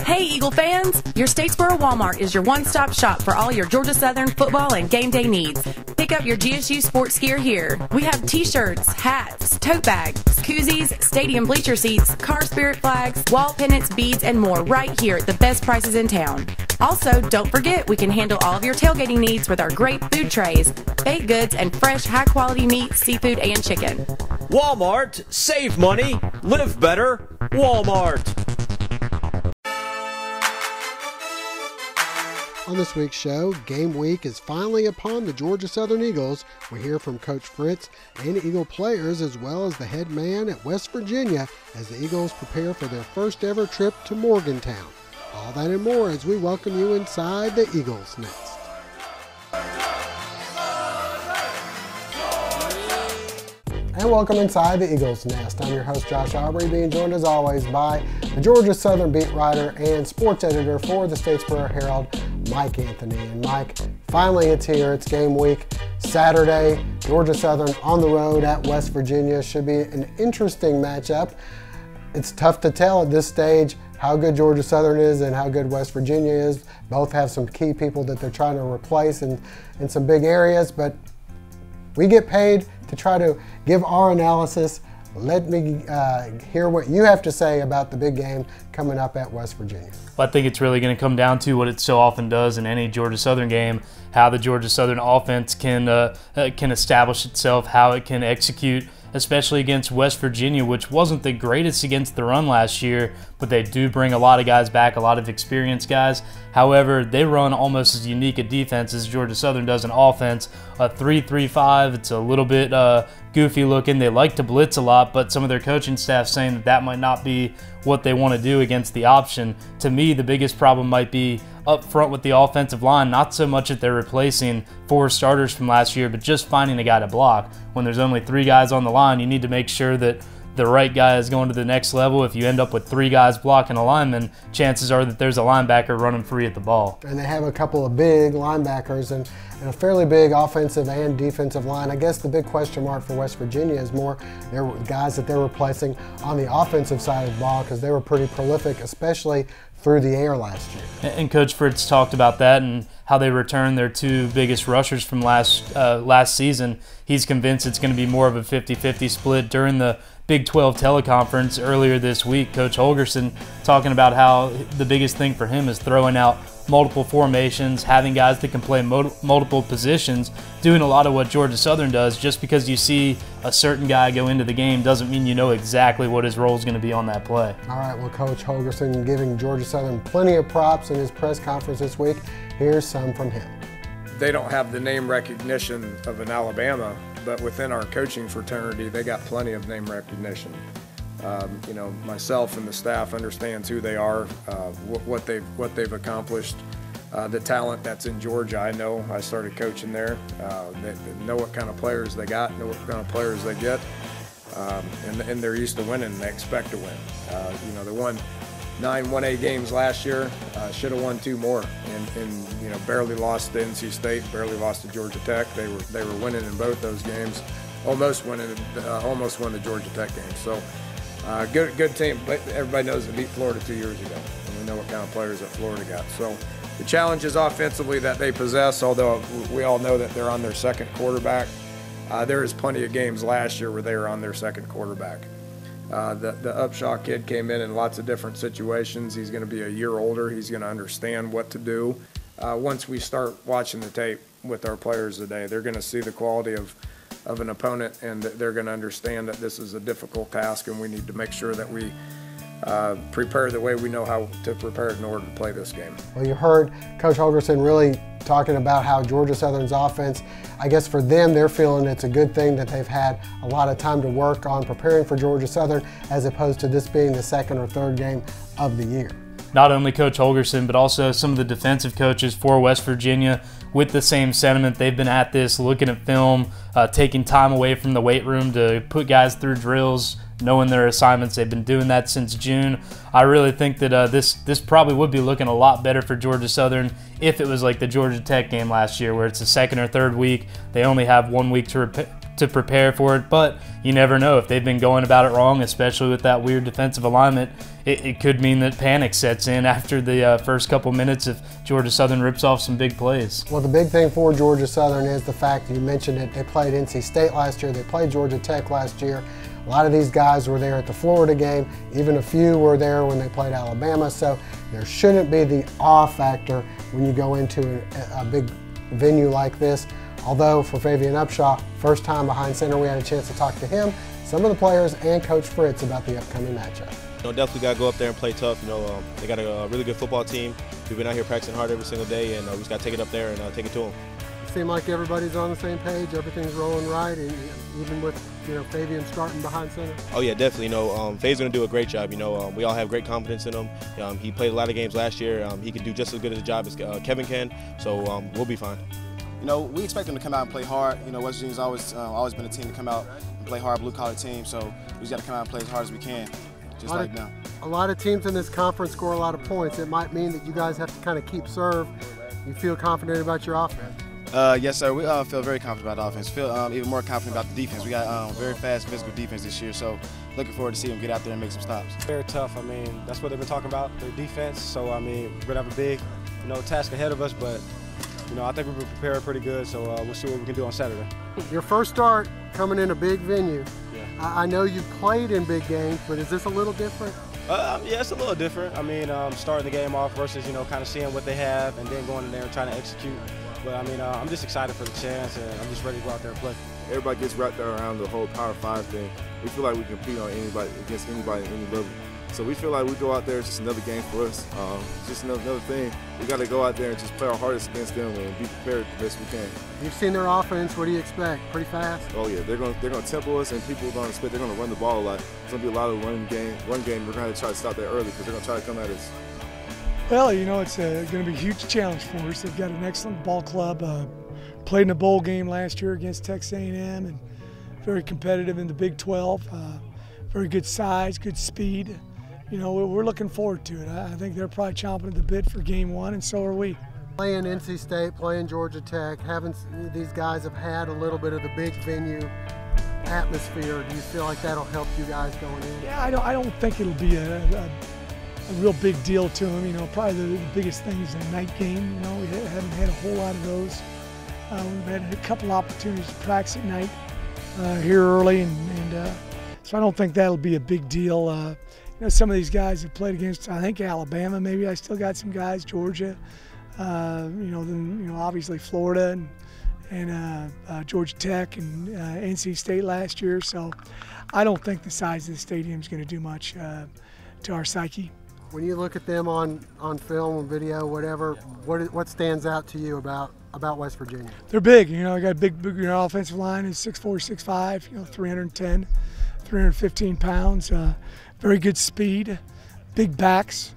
Hey, Eagle fans! Your Statesboro Walmart is your one-stop shop for all your Georgia Southern football and game day needs. Pick up your GSU sports gear here. We have t-shirts, hats, tote bags, koozies, stadium bleacher seats, car spirit flags, wall pennants, beads, and more right here at the best prices in town. Also, don't forget we can handle all of your tailgating needs with our great food trays, baked goods, and fresh, high-quality meat, seafood, and chicken. Walmart, save money, live better, Walmart. On this week's show, game week is finally upon the Georgia Southern Eagles. We hear from Coach Fritz and Eagle players as well as the head man at West Virginia as the Eagles prepare for their first ever trip to Morgantown. All that and more as we welcome you inside the Eagles Nest. And welcome inside the Eagles Nest. I'm your host, Josh Aubrey, being joined as always by the Georgia Southern beat writer and sports editor for the Statesboro Herald, Mike Anthony. And Mike, finally it's here. It's game week, Saturday. Georgia Southern on the road at West Virginia. Should be an interesting matchup. It's tough to tell at this stage how good Georgia Southern is and how good West Virginia is. Both have some key people that they're trying to replace in some big areas, but we get paid to try to give our analysis. Let me hear what you have to say about the big game coming up at West Virginia. Well, I think it's really going to come down to what it so often does in any Georgia Southern game, how the Georgia Southern offense can establish itself, how it can execute, especially against West Virginia, which wasn't the greatest against the run last year, but they do bring a lot of guys back, a lot of experienced guys. However, they run almost as unique a defense as Georgia Southern does in offense. A 3-3-5, it's a little bit goofy looking. They like to blitz a lot, but some of their coaching staff saying that that might not be what they want to do against the option. To me, the biggest problem might be up front with the offensive line, not so much that they're replacing 4 starters from last year, but just finding a guy to block. When there's only 3 guys on the line, you need to make sure that the right guy is going to the next level. If you end up with 3 guys blocking a lineman, chances are that there's a linebacker running free at the ball. And they have a couple of big linebackers and a fairly big offensive and defensive line. I guess the big question mark for West Virginia is more their guys that they're replacing on the offensive side of the ball, because they were pretty prolific, especially through the air last year. And Coach Fritz talked about that and how they returned their 2 biggest rushers from last season. He's convinced it's going to be more of a 50-50 split. During the Big 12 teleconference earlier this week, Coach Holgorsen talking about how the biggest thing for him is throwing out multiple formations, having guys that can play multiple positions, doing a lot of what Georgia Southern does. Just because you see a certain guy go into the game doesn't mean you know exactly what his role is going to be on that play. All right, well, Coach Holgorsen giving Georgia Southern plenty of props in his press conference this week. Here's some from him. They don't have the name recognition of an Alabama, but within our coaching fraternity, they got plenty of name recognition. You know, myself and the staff understands who they are, what they've accomplished, the talent that's in Georgia. I know I started coaching there. They know what kind of players they got, know what kind of players they get, and they're used to winning. And they expect to win. You know, they won 9 1A games last year. Should have won 2 more, and you know, barely lost to NC State, barely lost to Georgia Tech. They were winning in both those games, almost won the Georgia Tech game. So. Good team. Everybody knows they beat Florida 2 years ago, and we know what kind of players that Florida got. So the challenges offensively that they possess, although we all know that they're on their 2nd quarterback, there is plenty of games last year where they were on their 2nd quarterback. The Upshaw kid came in lots of different situations. He's going to be a year older. He's going to understand what to do. Once we start watching the tape with our players today, they're going to see the quality of an opponent, and they're going to understand that this is a difficult task, and we need to make sure that we prepare the way we know how to prepare in order to play this game. Well, you heard Coach Holgorsen really talking about how Georgia Southern's offense, I guess for them, they're feeling it's a good thing that they've had a lot of time to work on preparing for Georgia Southern, as opposed to this being the 2nd or 3rd game of the year. Not only Coach Holgorsen, but also some of the defensive coaches for West Virginia with the same sentiment. They've been at this, looking at film, taking time away from the weight room to put guys through drills, knowing their assignments. They've been doing that since June. I really think that this probably would be looking a lot better for Georgia Southern if it was like the Georgia Tech game last year, where it's the 2nd or 3rd week. They only have 1 week to to prepare for it, but you never know. If they've been going about it wrong, especially with that weird defensive alignment, it could mean that panic sets in after the first couple minutes if Georgia Southern rips off some big plays. Well, the big thing for Georgia Southern is the fact that you mentioned it. They played NC State last year. They played Georgia Tech last year. A lot of these guys were there at the Florida game. Even a few were there when they played Alabama. So there shouldn't be the awe factor when you go into a big venue like this. Although for Fabian Upshaw, first time behind center, we had a chance to talk to him, some of the players, and Coach Fritz about the upcoming matchup. Definitely got to go up there and play tough. They got a really good football team. We've been out here practicing hard every single day, and we just got to take it up there and take it to them. It seems like everybody's on the same page. Everything's rolling right, and even with Fabian starting behind center. Oh yeah, definitely. Faye's going to do a great job. We all have great confidence in him. He played a lot of games last year. He can do just as good a job as Kevin can. So we'll be fine. We expect them to come out and play hard. West Virginia's always been a team to come out and play hard, blue-collar team. So we just got to come out and play as hard as we can, just like now. A lot of teams in this conference score a lot of points. It might mean that you guys have to kind of keep serve. You feel confident about your offense? Yes, sir. We feel very confident about the offense. Feel even more confident about the defense. We got very fast, physical defense this year. So looking forward to see them get out there and make some stops. Very tough. That's what they've been talking about, their defense. So we're gonna have a big, task ahead of us. But I think we've been prepared pretty good. So we'll see what we can do on Saturday. Your first start coming in a big venue. Yeah. I know you played in big games, but is this a little different? Yeah, it's a little different. Starting the game off versus kind of seeing what they have and then going in there and trying to execute. But I'm just excited for the chance, and I'm just ready to go out there and play. Everybody gets wrapped around the whole Power 5 thing. We feel like we compete against anybody at any level. So we feel like we go out there, it's just another game for us. It's just another thing. We got to go out there and just play our hardest against them and be prepared the best we can. You've seen their offense. What do you expect? Pretty fast? Oh yeah, they're going to tempo us, and people are going to expect they're going to run the ball a lot. It's going to be a lot of run game. We're going to have to try to stop that early because they're going to try to come at us. Well, it's going to be a huge challenge for us. They've got an excellent ball club. Played in a bowl game last year against Texas A&M, and very competitive in the Big 12. Very good size, good speed. We're looking forward to it. I think they're probably chomping at the bit for game one, and so are we. Playing NC State, playing Georgia Tech, these guys have had a little bit of the big venue atmosphere. Do you feel like that'll help you guys going in? Yeah, I don't think it'll be a real big deal to them. Probably the biggest thing is the night game. We haven't had a whole lot of those. We've had a couple opportunities to practice at night here early, and so I don't think that'll be a big deal. Some of these guys have played against, I think, Alabama. Maybe I still got some guys, Georgia. Then obviously Florida and Georgia Tech and NC State last year. So I don't think the size of the stadium is going to do much to our psyche. When you look at them on film, video, whatever, what stands out to you about West Virginia? They're big. I got a big offensive line is 6'4", 6'5", 310, 315 pounds. Very good speed, big backs.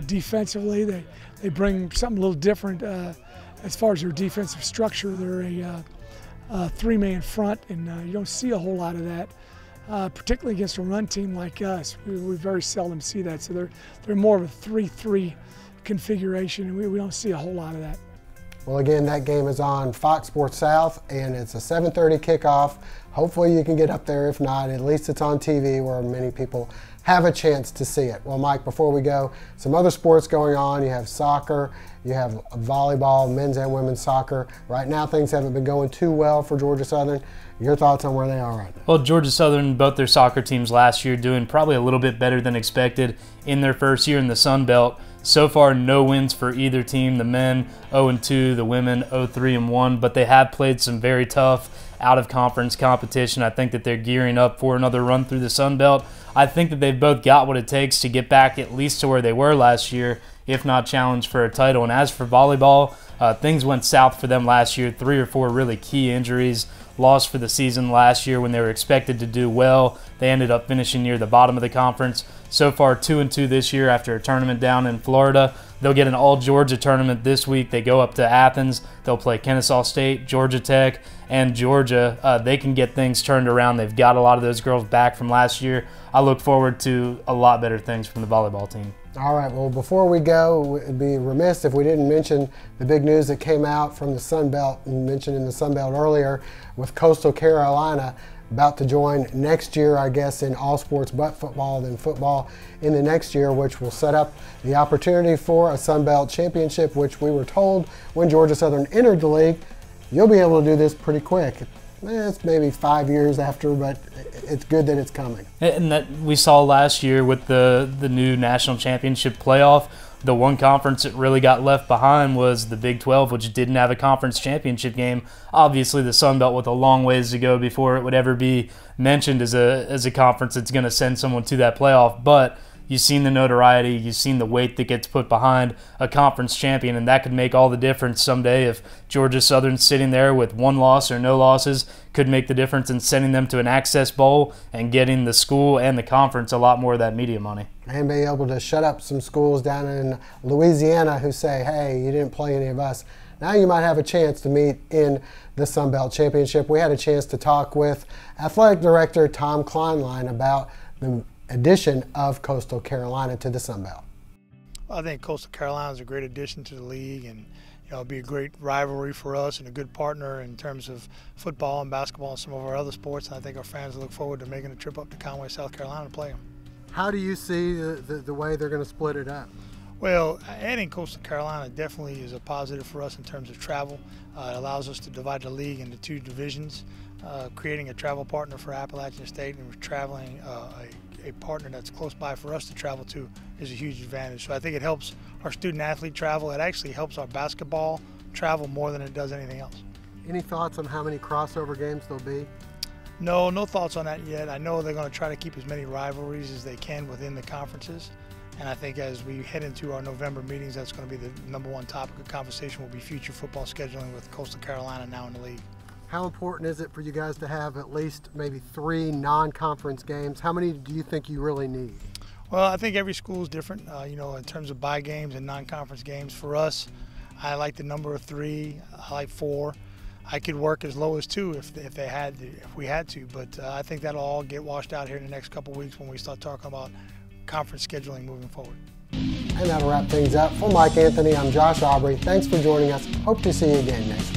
Defensively, they bring something a little different as far as their defensive structure. They're a three-man front, and you don't see a whole lot of that. Particularly against a run team like us, we very seldom see that. So they're more of a 3-3 configuration, and we don't see a whole lot of that. Well, again, that game is on Fox Sports South, and it's a 7:30 kickoff. Hopefully you can get up there. If not, at least it's on TV where many people have a chance to see it. Well, Mike, before we go, some other sports going on. You have soccer, you have volleyball, men's and women's soccer. Right now, things haven't been going too well for Georgia Southern. Your thoughts on where they are right now? Well, Georgia Southern, both their soccer teams last year doing probably a little bit better than expected in their first year in the Sun Belt. So far, no wins for either team. The men 0-2, the women 0-3-1, but they have played some very tough out-of-conference competition. I think that they're gearing up for another run through the Sun Belt. I think that they've both got what it takes to get back at least to where they were last year, if not challenge for a title. And as for volleyball, things went south for them last year. 3 or 4 really key injuries. Lost for the season last year when they were expected to do well. They ended up finishing near the bottom of the conference. So far, 2-2 this year after a tournament down in Florida. They'll get an all-Georgia tournament this week. They go up to Athens. They'll play Kennesaw State, Georgia Tech, and Georgia. They can get things turned around. They've got a lot of those girls back from last year. I look forward to a lot better things from the volleyball team. All right, well, before we go, it'd be remiss if we didn't mention the big news that came out from the Sun Belt, and mentioned in the Sun Belt earlier, with Coastal Carolina about to join next year, I guess, in all sports but football, then football in the next year, which will set up the opportunity for a Sun Belt championship, which we were told when Georgia Southern entered the league, you'll be able to do this pretty quick. It's maybe 5 years after, but it's good that it's coming. And that we saw last year with the new national championship playoff. The one conference that really got left behind was the Big 12, which didn't have a conference championship game. Obviously, the Sun Belt with a long ways to go before it would ever be mentioned as a conference that's going to send someone to that playoff. But you've seen the notoriety, you've seen the weight that gets put behind a conference champion, and that could make all the difference someday. If Georgia Southern's sitting there with one loss or no losses, could make the difference in sending them to an Access Bowl and getting the school and the conference a lot more of that media money. And be able to shut up some schools down in Louisiana who say, hey, you didn't play any of us. Now you might have a chance to meet in the Sun Belt Championship. We had a chance to talk with Athletic Director Tom Kleinlein about the addition of Coastal Carolina to the Sun Belt. I think Coastal Carolina is a great addition to the league, and it'll be a great rivalry for us and a good partner in terms of football and basketball and some of our other sports. And I think our fans look forward to making a trip up to Conway, South Carolina to play them. How do you see the way they're going to split it up? Well, adding Coastal Carolina definitely is a positive for us in terms of travel. It allows us to divide the league into two divisions, creating a travel partner for Appalachian State, and traveling a partner that's close by for us to travel to is a huge advantage. So I think it helps our student-athlete travel. It actually helps our basketball travel more than it does anything else. Any thoughts on how many crossover games there'll be? No thoughts on that yet. I know they're going to try to keep as many rivalries as they can within the conferences. And I think as we head into our November meetings, that's going to be the #1 topic of conversation will be future football scheduling with Coastal Carolina now in the league. How important is it for you guys to have at least maybe 3 non-conference games? How many do you think you really need? Well, I think every school is different, in terms of bye games and non-conference games. For us, I like the number of 3. I like 4. I could work as low as 2 if we had to, but I think that'll all get washed out here in the next couple of weeks when we start talking about conference scheduling moving forward. And that'll wrap things up. For Mike Anthony, I'm Josh Aubrey. Thanks for joining us. Hope to see you again next week.